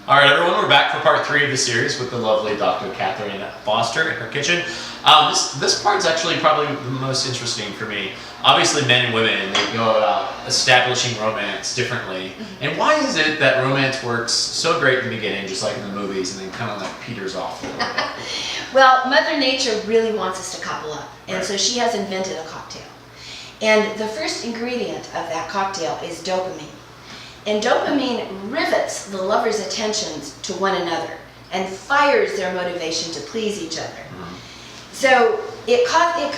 All right, everyone, we're back for part 3 of the series with the lovely Dr. Kathryn Foster in her kitchen. This part's actually probably the most interesting for me. Obviously, men and women, they go about establishing romance differently. And why is it that romance works so great in the beginning, just like in the movies, and then kind of like peters off a little bit? Well, Mother Nature really wants us to couple up, and Right. so she has invented a cocktail. And the first ingredient of that cocktail is dopamine. And dopamine rivets the lovers' attentions to one another and fires their motivation to please each other. So it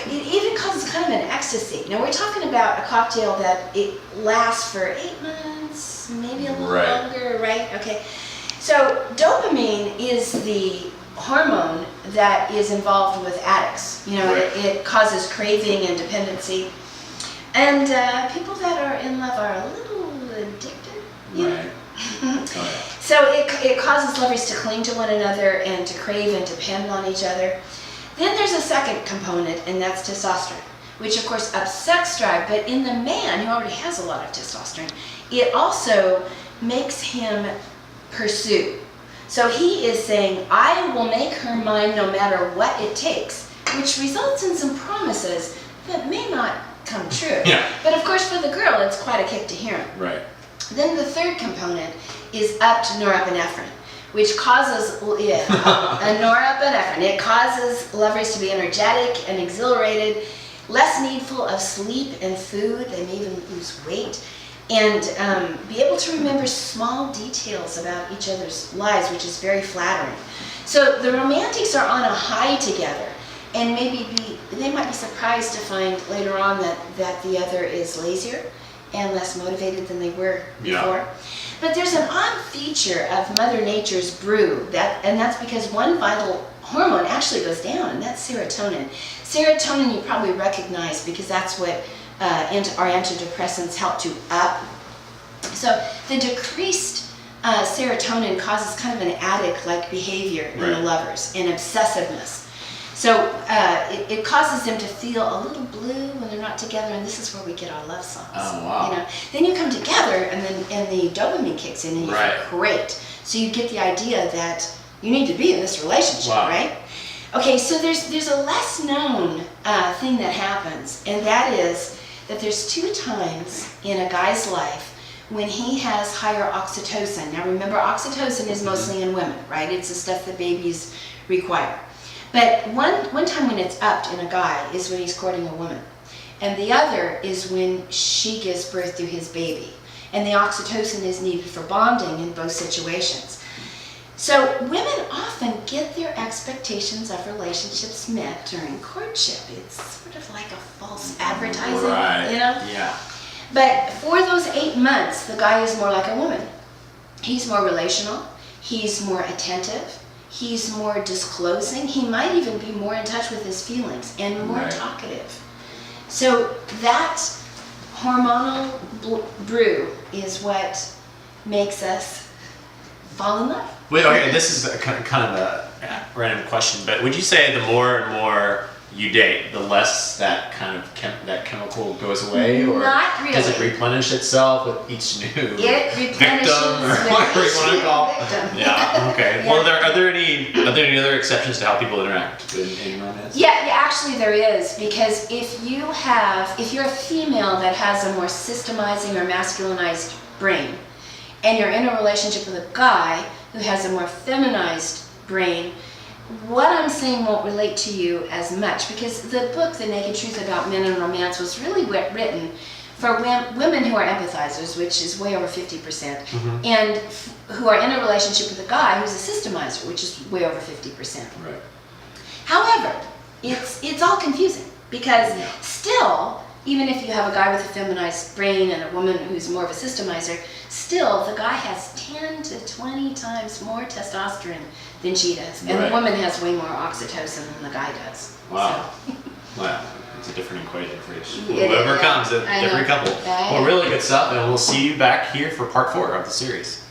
even causes kind of an ecstasy. Now we're talking about a cocktail that it lasts for 8 months, maybe a little longer, right? Okay. So dopamine is the hormone that is involved with addicts. You know, it causes craving and dependency. And people that are in love are a little addicted. Right. So it causes lovers to cling to one another and to crave and depend on each other. Then there's a second component, and that's testosterone, which of course ups sex drive, but in the man who already has a lot of testosterone, it also makes him pursue. So he is saying, I will make her mine no matter what it takes, which results in some promises that may not come true. Yeah. But of course for the girl, it's quite a kick to hear him. Right. Then the third component is upped norepinephrine, which causes, norepinephrine. It causes lovers to be energetic and exhilarated, less needful of sleep and food. They may even lose weight, and be able to remember small details about each other's lives, which is very flattering. So the romantics are on a high together, and they might be surprised to find later on that the other is lazier and less motivated than they were before. But there's an odd feature of Mother Nature's brew, and that's because one vital hormone actually goes down, and that's serotonin. Serotonin you probably recognize because that's what our antidepressants help to up. So the decreased serotonin causes kind of an addict-like behavior in the lovers, and obsessiveness. So it causes them to feel a little blue when they're not together, and this is where we get our love songs. Oh, wow. You know, then you come together, and the dopamine kicks in, and you feel great. So you get the idea that you need to be in this relationship, right? Okay, so there's a less known thing that happens, and that is that there's 2 times in a guy's life when he has higher oxytocin. Now remember, oxytocin is mostly in women, right? It's the stuff that babies require. But one time when it's upped in a guy is when he's courting a woman. And the other is when she gives birth to his baby. And the oxytocin is needed for bonding in both situations. So women often get their expectations of relationships met during courtship. It's sort of like a false advertising, you know? Yeah. But for those 8 months, the guy is more like a woman. He's more relational. He's more attentive. He's more disclosing. He might even be more in touch with his feelings and more talkative. So that hormonal brew is what makes us fall in love. Wait, okay, this is kind of a random question, but would you say the more and more you date, the less that kind of that chemical goes away, or not really? Does it replenish itself with each new victim, or whatever you want to call it? Yeah. Okay. Well, are there any other exceptions to how people interact in romance? Yeah, actually there is, because if you're a female that has a more systemizing or masculinized brain, and you're in a relationship with a guy who has a more feminized brain, what I'm saying won't relate to you as much, because the book, The Naked Truth About Men and Romance, was really written for women who are empathizers, which is way over 50%, and who are in a relationship with a guy who's a systemizer, which is way over 50%. Right. However, it's all confusing, because still, even if you have a guy with a feminized brain and a woman who's more of a systemizer, still the guy has 10 to 20 times more testosterone than she does. And the woman has way more oxytocin than the guy does. Wow. So. Wow. It's a different equation for each. Whoever comes, a different couple. Well, really good stuff, and we'll see you back here for part 4 of the series.